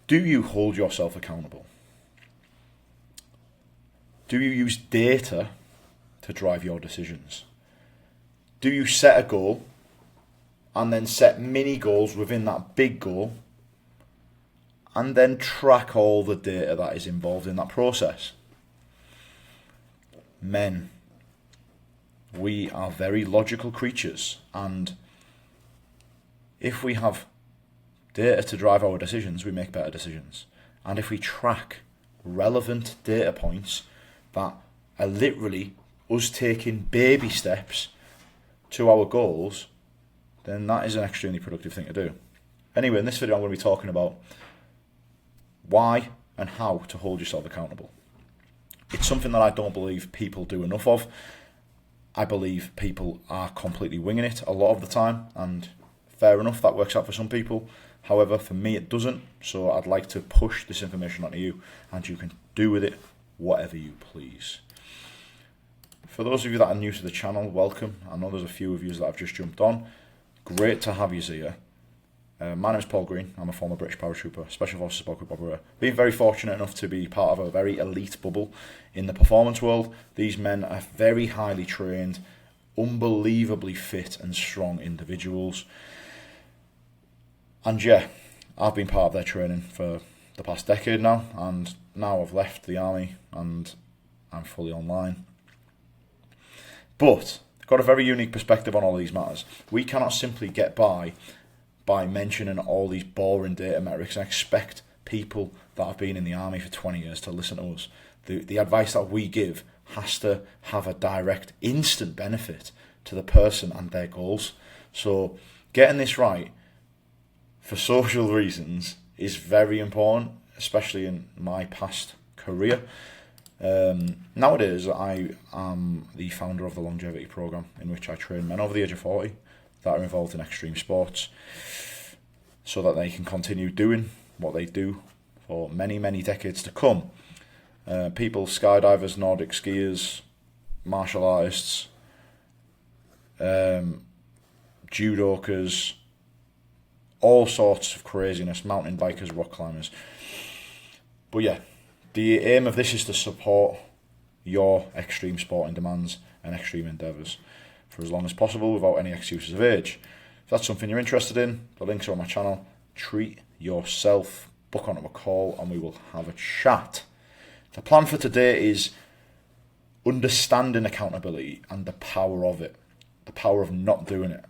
Do you hold yourself accountable? Do you use data to drive your decisions? Do you set a goal and then set mini goals within that big goal and then track all the data that is involved in that process? Men, we are very logical creatures, and if we have data to drive our decisions, we make better decisions. And if we track relevant data points that are literally us taking baby steps to our goals, then that is an extremely productive thing to do. Anyway, in this video I'm going to be talking about why and how to hold yourself accountable. It's something that I don't believe people do enough of. I believe people are completely winging it a lot of the time, and fair enough, that works out for some people. However, for me it doesn't, so I'd like to push this information onto you, and you can do with it whatever you please. For those of you that are new to the channel, welcome. I know there's a few of you that have just jumped on. Great to have you here. My name is Paul Green. I'm a former British paratrooper, Special Forces Sport Group operator. Been very fortunate enough to be part of a very elite bubble in the performance world. These men are very highly trained, unbelievably fit and strong individuals. And yeah, I've been part of their training for the past decade now, and now I've left the army and I'm fully online. But I've got a very unique perspective on all these matters. We cannot simply get by mentioning all these boring data metrics and expect people that have been in the army for 20 years to listen to us. The advice that we give has to have a direct, instant benefit to the person and their goals. So getting this right for social reasons is very important, especially in my past career. Nowadays, I am the founder of the longevity program, in which I train men over the age of 40 that are involved in extreme sports, so that they can continue doing what they do for many, many decades to come. People, skydivers, Nordic skiers, martial artists, judokers, all sorts of craziness, mountain bikers, rock climbers. But yeah, the aim of this is to support your extreme sporting demands and extreme endeavours for as long as possible without any excuses of age. If that's something you're interested in, the links are on my channel. Treat yourself, book onto a call, and we will have a chat. The plan for today is understanding accountability and the power of it, the power of not doing it.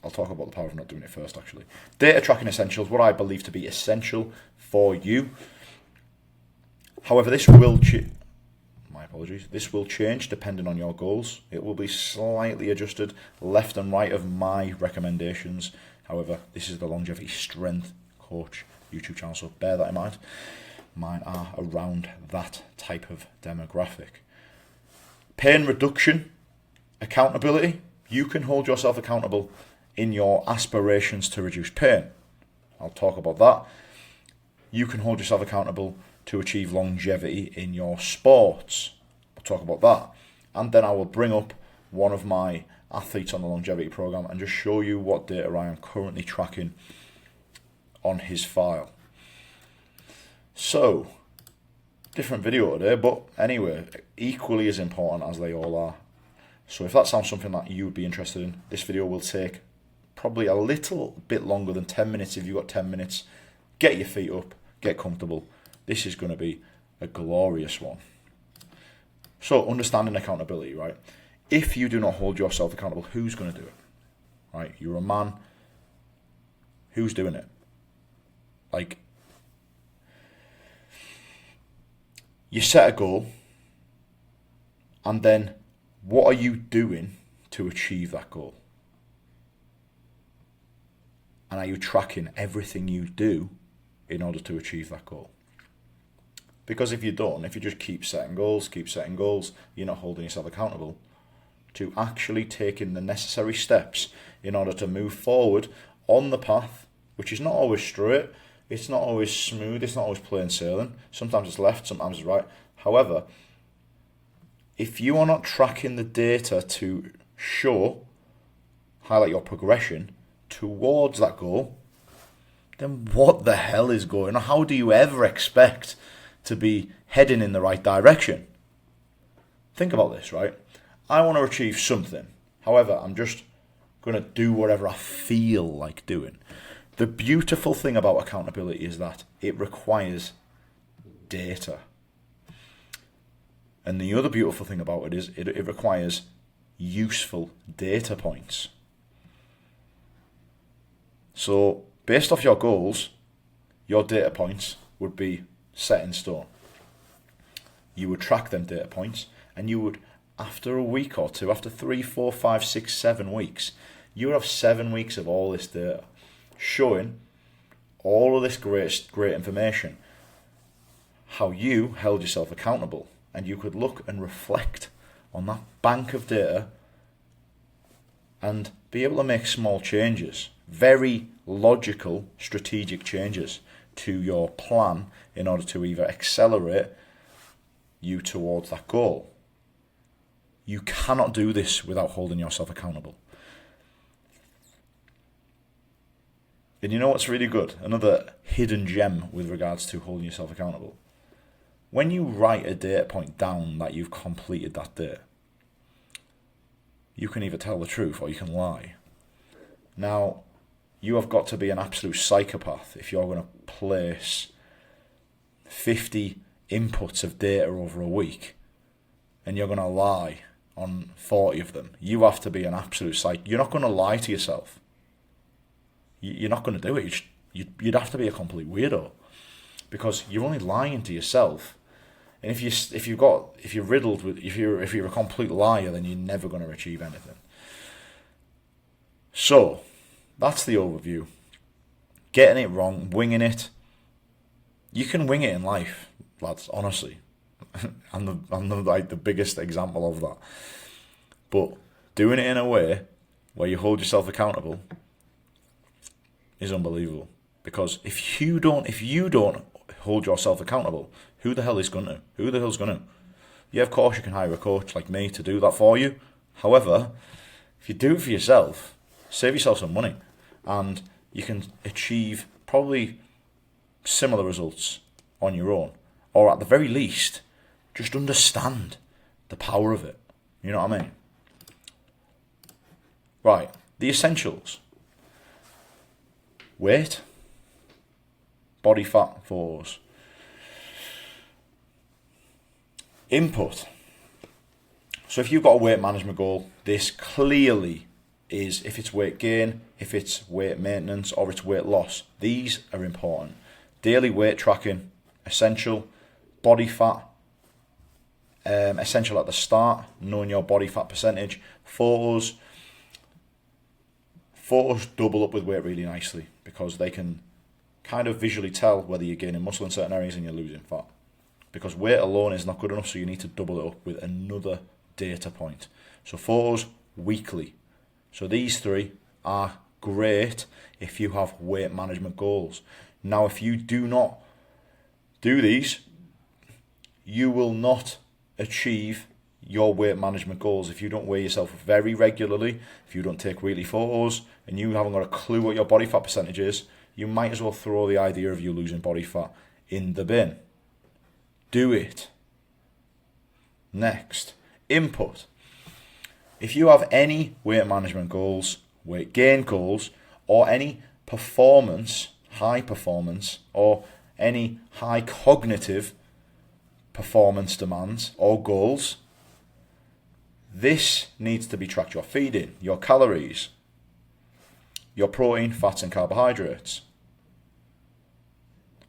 I'll talk about the power of not doing it first, actually. Data tracking essentials, what I believe to be essential for you. However, this will change depending on your goals. It will be slightly adjusted left and right of my recommendations. However, this is the Longevity Strength Coach YouTube channel, so bear that in mind. Mine are around that type of demographic. Pain reduction, accountability. You can hold yourself accountable in your aspirations to reduce pain. I'll talk about that. You can hold yourself accountable to achieve longevity in your sports. I'll talk about that. And then I will bring up one of my athletes on the longevity program and just show you what data I am currently tracking on his file. So, different video today, but anyway, equally as important as they all are. So if that sounds something that you would be interested in, this video will take probably a little bit longer than 10 minutes. If you've got 10 minutes, get your feet up, get comfortable. This is going to be a glorious one. So, understanding accountability, right? If you do not hold yourself accountable, who's going to do it? Right? You're a man. Who's doing it? Like, you set a goal, and then what are you doing to achieve that goal? And are you tracking everything you do in order to achieve that goal? Because if you don't, if you just keep setting goals, you're not holding yourself accountable to actually taking the necessary steps in order to move forward on the path, which is not always straight, it's not always smooth, it's not always plain sailing. Sometimes it's left, sometimes it's right. However, if you are not tracking the data to highlight your progression towards that goal, then what the hell is going on? How do you ever expect to be heading in the right direction? Think about this, right? I want to achieve something. However, I'm just going to do whatever I feel like doing. The beautiful thing about accountability is that it requires data. And the other beautiful thing about it is it requires useful data points. So, based off your goals, your data points would be set in stone. You would track them data points, and you would, after a week or two, after 3, 4, 5, 6, 7 weeks, you would have 7 weeks of all this data showing all of this great information, how you held yourself accountable, and you could look and reflect on that bank of data and be able to make small changes, very logical, strategic changes to your plan in order to either accelerate you towards that goal. You cannot do this without holding yourself accountable. And you know what's really good? Another hidden gem with regards to holding yourself accountable. When you write a data point down that you've completed that day, you can either tell the truth or you can lie. Now, you have got to be an absolute psychopath if you're going to place 50 inputs of data over a week and you're going to lie on 40 of them. You have to be an absolute psych. You're not going to lie to yourself. You're not going to do it. You'd have to be a complete weirdo, because you're only lying to yourself. And if you're riddled with, if you're a complete liar, then you're never going to achieve anything. So that's the overview. Getting it wrong, winging it. You can wing it in life, lads. Honestly, I'm the biggest example of that. But doing it in a way where you hold yourself accountable is unbelievable. Because if you don't hold yourself accountable, who the hell is going to? Who the hell's going to? Yeah, of course you can hire a coach like me to do that for you. However, if you do it for yourself, save yourself some money, and you can achieve probably similar results on your own. Or at the very least, just understand the power of it. You know what I mean? Right, the essentials. Weight, body fat, photos. Input. So if you've got a weight management goal, this clearly is, if it's weight gain, if it's weight maintenance, or it's weight loss. These are important. Daily weight tracking, essential. Body fat, essential at the start, knowing your body fat percentage. Photos double up with weight really nicely, because they can kind of visually tell whether you're gaining muscle in certain areas and you're losing fat. Because weight alone is not good enough, so you need to double it up with another data point. So photos weekly. So these three are great if you have weight management goals. Now, if you do not do these, you will not achieve your weight management goals. If you don't weigh yourself very regularly, if you don't take weekly photos, and you haven't got a clue what your body fat percentage is, you might as well throw the idea of you losing body fat in the bin. Do it. Next, input. If you have any weight management goals, weight gain goals, or any performance, high performance, or any high cognitive performance demands or goals, this needs to be tracked. Your feeding, your calories, your protein, fats and carbohydrates.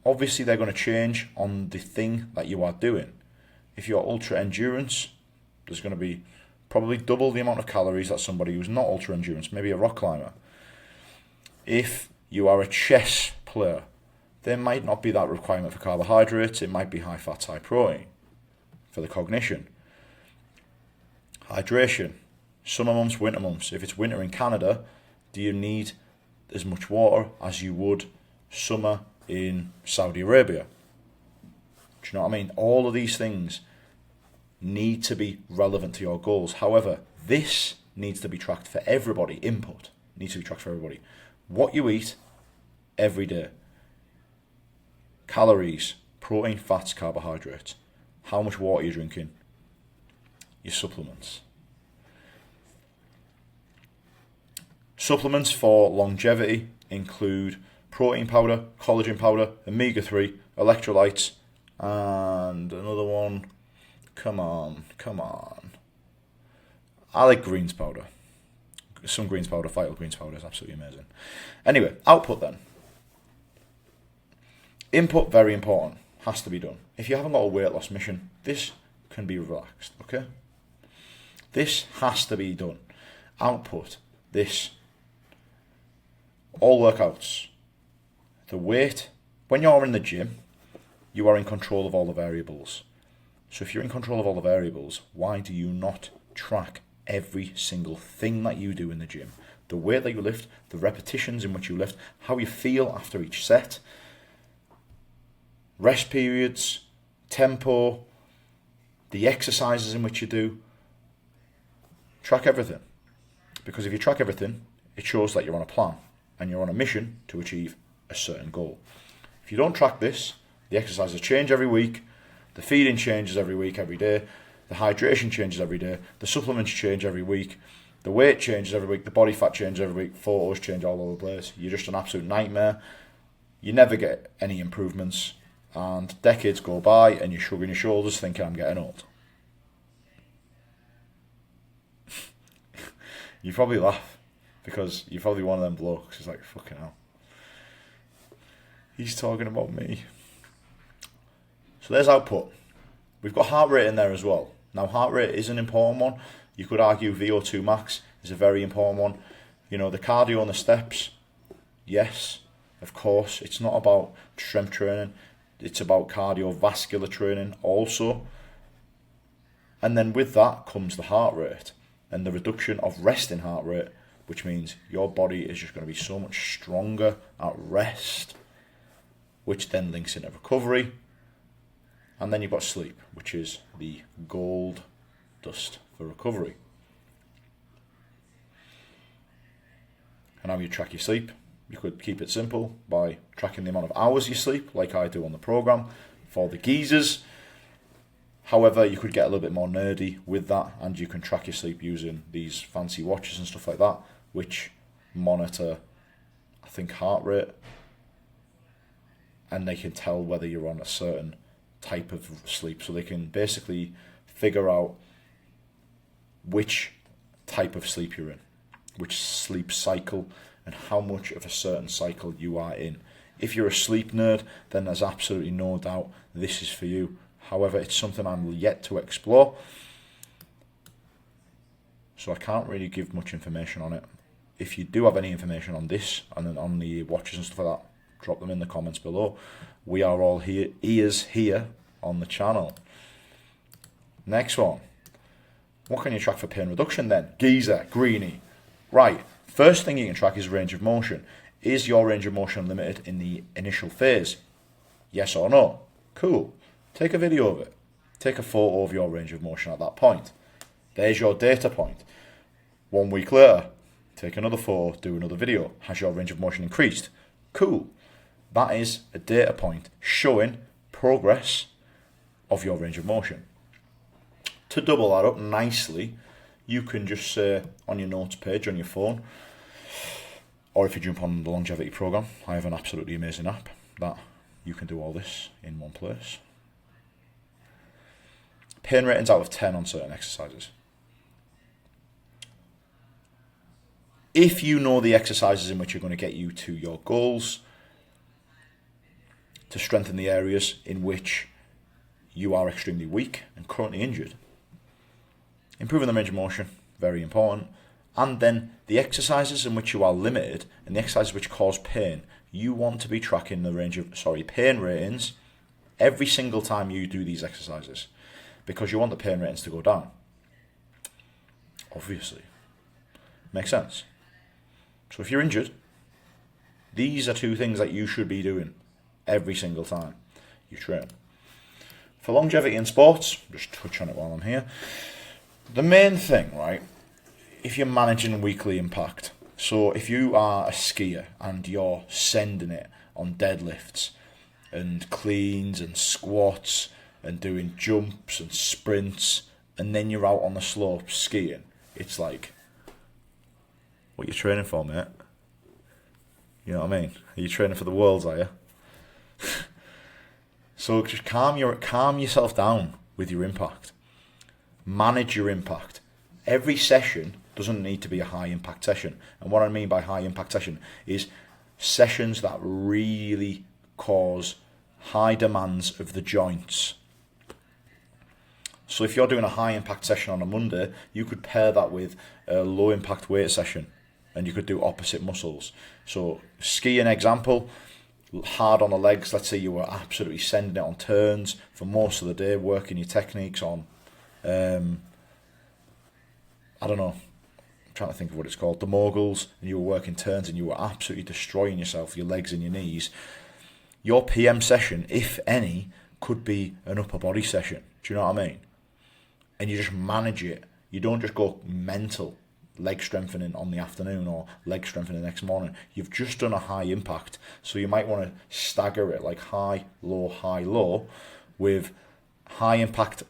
Obviously, they're going to change on the thing that you are doing. If you're ultra endurance, there's going to be probably double the amount of calories that somebody who's not ultra endurance, maybe a rock climber. If you are a chess player, there might not be that requirement for carbohydrates. It might be high fat, high protein for the cognition. Hydration, summer months, winter months. If it's winter in Canada, do you need as much water as you would summer in Saudi Arabia? Do you know what I mean? All of these things need to be relevant to your goals. However, this needs to be tracked for everybody. Input needs to be tracked for everybody. What you eat every day. calories, protein, fats, carbohydrates. How much water you're drinking. Your supplements. Supplements for longevity include protein powder, collagen powder, omega-3, electrolytes, and another one. Come on. I like greens powder. Some greens powder, vital greens powder is absolutely amazing. Anyway, output then. Input, very important. Has to be done. If you haven't got a weight loss mission, this can be relaxed, okay? This has to be done. Output, this. All workouts. The weight. When you're in the gym, you are in control of all the variables. So if you're in control of all the variables, why do you not track every single thing that you do in the gym? The weight that you lift, the repetitions in which you lift, how you feel after each set, rest periods, tempo, the exercises in which you do. Track everything. Because if you track everything, it shows that you're on a plan and you're on a mission to achieve a certain goal. If you don't track this, the exercises change every week, the feeding changes every week, every day, the hydration changes every day, the supplements change every week, the weight changes every week, the body fat changes every week, photos change all over the place. You're just an absolute nightmare. You never get any improvements, and decades go by and you're shrugging your shoulders thinking I'm getting old. You probably laugh because you're probably one of them blokes who's like, fucking hell, he's talking about me. So there's output. We've got heart rate in there as well. Now, heart rate is an important one. You could argue VO2 max is a very important one. You know, the cardio on the steps, yes, of course. It's not about strength training. It's about cardiovascular training also. And then with that comes the heart rate and the reduction of resting heart rate, which means your body is just going to be so much stronger at rest, which then links into recovery. And then you've got sleep, which is the gold dust for recovery. And how you track your sleep? You could keep it simple by tracking the amount of hours you sleep, like I do on the program for the geezers. However, you could get a little bit more nerdy with that, and you can track your sleep using these fancy watches and stuff like that, which monitor, I think, heart rate, and they can tell whether you're on a certain type of sleep. So they can basically figure out which type of sleep you're in, which sleep cycle, and how much of a certain cycle you are in. If you're a sleep nerd, then there's absolutely no doubt this is for you. However, it's something I'm yet to explore, so I can't really give much information on it. If you do have any information on this and then on the watches and stuff like that, drop them in the comments below. We are all here, ears here on the channel. Next one. What can you track for pain reduction then? Geezer, greenie. Right, first thing you can track is range of motion. Is your range of motion limited in the initial phase? Yes or no? Cool. Take a video of it. Take a photo of your range of motion at that point. There's your data point. 1 week later, take another photo, do another video. Has your range of motion increased? Cool. That is a data point showing progress of your range of motion. To double that up nicely, you can just say on your notes page on your phone, or if you jump on the longevity program, I have an absolutely amazing app that you can do all this in one place. Pain ratings out of 10 on certain exercises. If you know the exercises in which you're going to get you to your goals, to strengthen the areas in which you are extremely weak and currently injured. Improving the range of motion, very important. And then the exercises in which you are limited and the exercises which cause pain, you want to be tracking the pain ratings every single time you do these exercises, because you want the pain ratings to go down. Obviously. Makes sense. So if you're injured, these are two things that you should be doing every single time you train. For longevity in sports, just touch on it while I'm here. The main thing, right, if you're managing weekly impact, so if you are a skier and you're sending it on deadlifts, and cleans and squats and doing jumps and sprints, and then you're out on the slopes skiing, it's like, what are you training for, mate? You know what I mean? Are you training for the Worlds, are you? So just calm yourself down with your impact. Manage your impact. Every session doesn't need to be a high impact session. And what I mean by high impact session is sessions that really cause high demands of the joints. So if you're doing a high impact session on a Monday, you could pair that with a low impact weight session, and you could do opposite muscles. So skiing example, hard on the legs. Let's say you were absolutely sending it on turns for most of the day, working your techniques on, I don't know, I'm trying to think of what it's called, the moguls, and you were working turns and you were absolutely destroying yourself, your legs and your knees. Your PM session, if any, could be an upper body session. Do you know what I mean? And you just manage it. You don't just go mental, leg strengthening on the afternoon or leg strengthening the next morning. You've just done a high impact, so you might want to stagger it like high, low, with high impact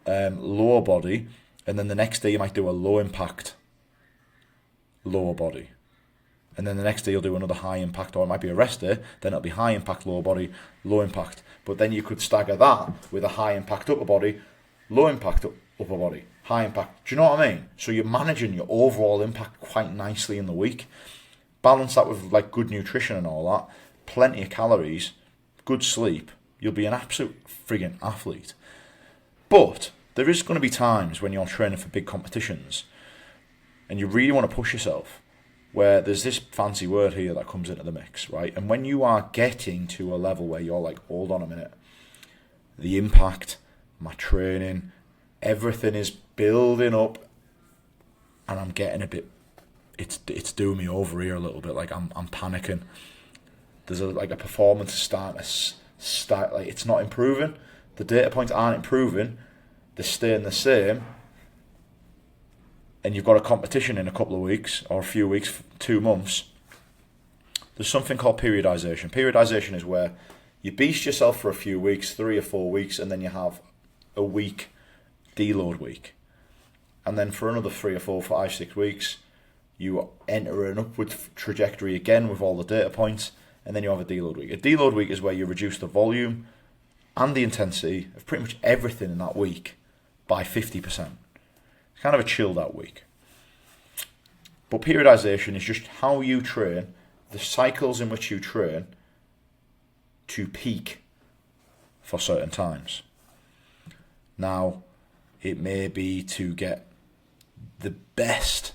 lower body, and then the next day you might do a low impact lower body, and then the next day you'll do another high impact, or it might be a rest day, then it'll be high impact lower body, low impact. But then you could stagger that with a high impact upper body, low impact upper body, high impact. Do you know what I mean? So you're managing your overall impact quite nicely in the week. Balance that with like good nutrition and all that, plenty of calories, good sleep. You'll be an absolute friggin' athlete. But there is going to be times when you're training for big competitions and you really want to push yourself, where there's this fancy word here that comes into the mix, right? And when you are getting to a level where you're like, hold on a minute, the impact, my training, everything is building up, and I'm getting a bit, it's doing me over here a little bit, like I'm panicking. There's a performance starting to start, like it's not improving. The data points aren't improving, they're staying the same, and you've got a competition in a couple of weeks, or a few weeks, 2 months. There's something called periodization. Periodization is where you beast yourself for a few weeks, 3 or 4 weeks, and then you have a week, deload week. And then for another 3 or 4, 5, 6 weeks, you enter an upward trajectory again with all the data points, and then you have a deload week. A deload week is where you reduce the volume and the intensity of pretty much everything in that week by 50%. It's kind of a chilled out week. But periodization is just how you train, the cycles in which you train to peak for certain times. Now, it may be to get the best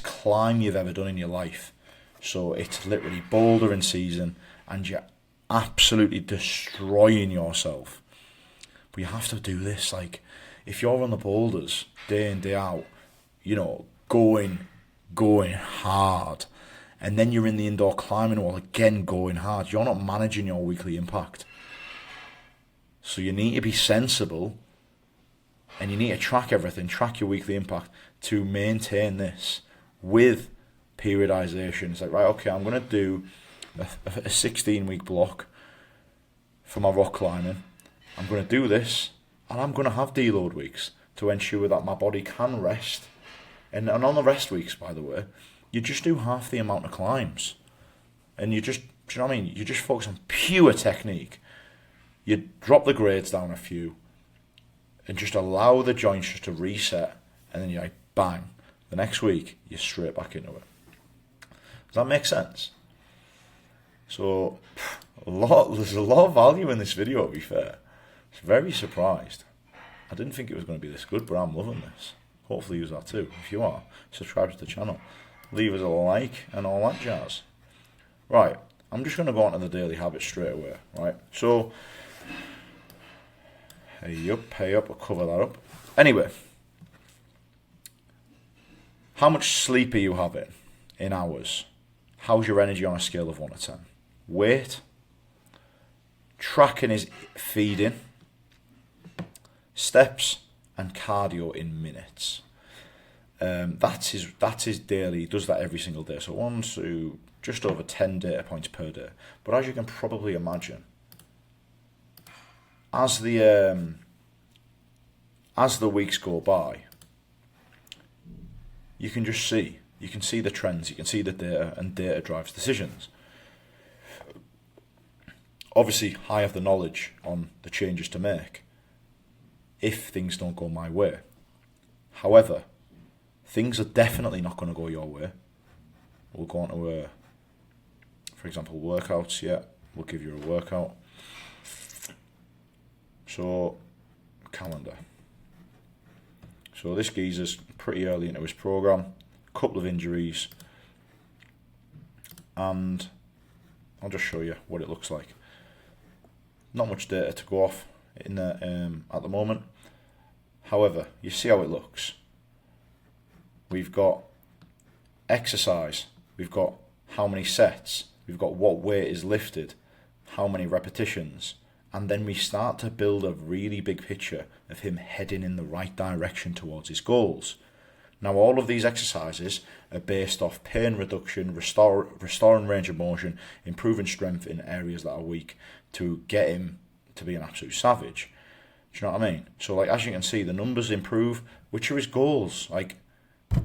climb you've ever done in your life. So it's literally boulder in season and you're absolutely destroying yourself. But you have to do this, like, if you're on the boulders day in, day out, you know, going hard, and then you're in the indoor climbing wall again going hard, you're not managing your weekly impact. So you need to be sensible, and you need to track everything, track your weekly impact to maintain this with periodization. It's like, right, okay, I'm going to do a 16-week block for my rock climbing. I'm going to do this, and I'm going to have deload weeks to ensure that my body can rest. And on the rest weeks, by the way, you just do half the amount of climbs. And you just, do you know what I mean? You just focus on pure technique. You drop the grades down a few and just allow the joints just to reset, and then you're like, bang, the next week, you're straight back into it. Does that make sense? So, there's a lot of value in this video, to be fair. I was very surprised. I didn't think it was going to be this good, but I'm loving this. Hopefully you are too. If you are, subscribe to the channel. Leave us a like and all that jazz. Right, I'm just going to go on to the daily habits straight away, right? So, hey up, I'll cover that up. Anyway, how much sleep are you having in hours? How's your energy on a scale of 1 to 10? Weight. Tracking is feeding. Steps and cardio in minutes. That's his daily. He does that every single day. So 1, 2, just over 10 data points per day. But as you can probably imagine, as the weeks go by, you can see the trends, you can see the data, and data drives decisions. Obviously, I have the knowledge on the changes to make if things don't go my way. However, things are definitely not going to go your way. We'll go on to, for example, workouts. Yeah, we'll give you a workout. So, calendar. So this geezer's pretty early into his program, a couple of injuries, and I'll just show you what it looks like. Not much data to go off in there at the moment. However, you see how it looks. We've got exercise, we've got how many sets, we've got what weight is lifted, how many repetitions, and then we start to build a really big picture of him heading in the right direction towards his goals. Now, all of these exercises are based off pain reduction, restoring range of motion, improving strength in areas that are weak to get him to be an absolute savage. Do you know what I mean? So, like, as you can see, the numbers improve, which are his goals. Like,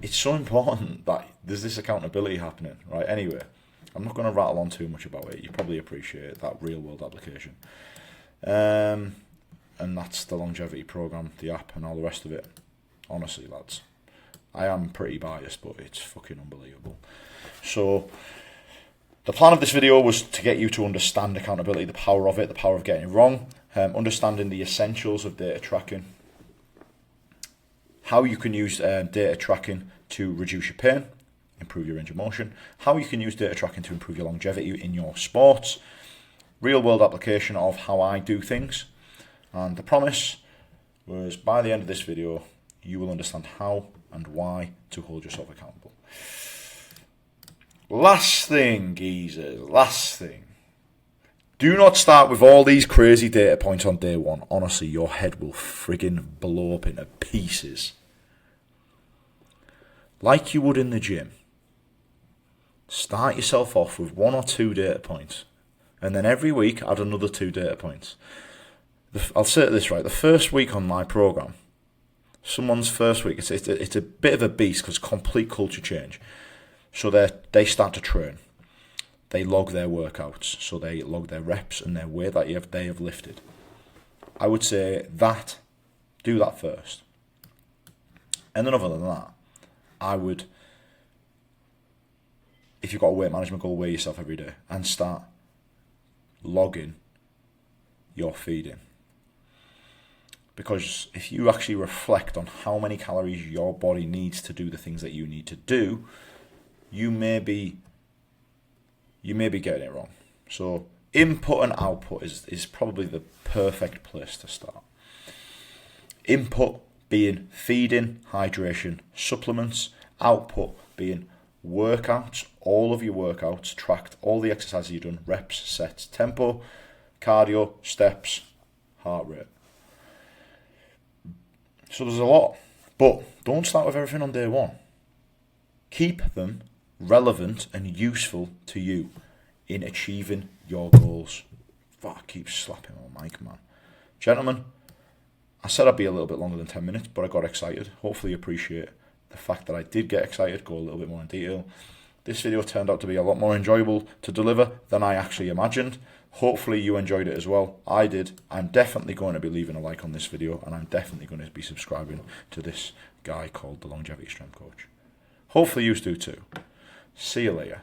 it's so important that there's this accountability happening, right? Anyway, I'm not going to rattle on too much about it. You probably appreciate that real-world application. And that's the longevity program, the app, and all the rest of it. Honestly, lads, I am pretty biased, but it's fucking unbelievable. So, the plan of this video was to get you to understand accountability, the power of it, the power of getting it wrong, understanding the essentials of data tracking, how you can use data tracking to reduce your pain, improve your range of motion, how you can use data tracking to improve your longevity in your sports, real world application of how I do things, and the promise was by the end of this video you will understand how and why to hold yourself accountable. Last thing, geezers, last thing. Do not start with all these crazy data points on day one. Honestly, your head will friggin' blow up into pieces. Like you would in the gym. Start yourself off with 1 or 2 data points. And then every week, add another 2 data points. I'll say it this right. The first week on my program, someone's first week, it's a bit of a beast because complete culture change. So they start to train. They log their workouts. So they log their reps and their weight that they have lifted. I would say do that first. And then other than that, I would, if you've got a weight management goal, weigh yourself every day and start logging your feeding. Because if you actually reflect on how many calories your body needs to do the things that you need to do, you may be getting it wrong. So input and output is probably the perfect place to start. Input being feeding, hydration, supplements. Output being workouts, all of your workouts tracked, all the exercises you've done, reps, sets, tempo, cardio, steps, heart rate. So there's a lot, but don't start with everything on day one. Keep them relevant and useful to you in achieving your goals. Fuck, I keep slapping my mic, man. Gentlemen, I said I'd be a little bit longer than 10 minutes, but I got excited. Hopefully you appreciate the fact that I did get excited, go a little bit more in detail. This video turned out to be a lot more enjoyable to deliver than I actually imagined. Hopefully you enjoyed it as well. I did. I'm definitely going to be leaving a like on this video, and I'm definitely going to be subscribing to this guy called the Longevity Strength Coach. Hopefully you do too. See you later.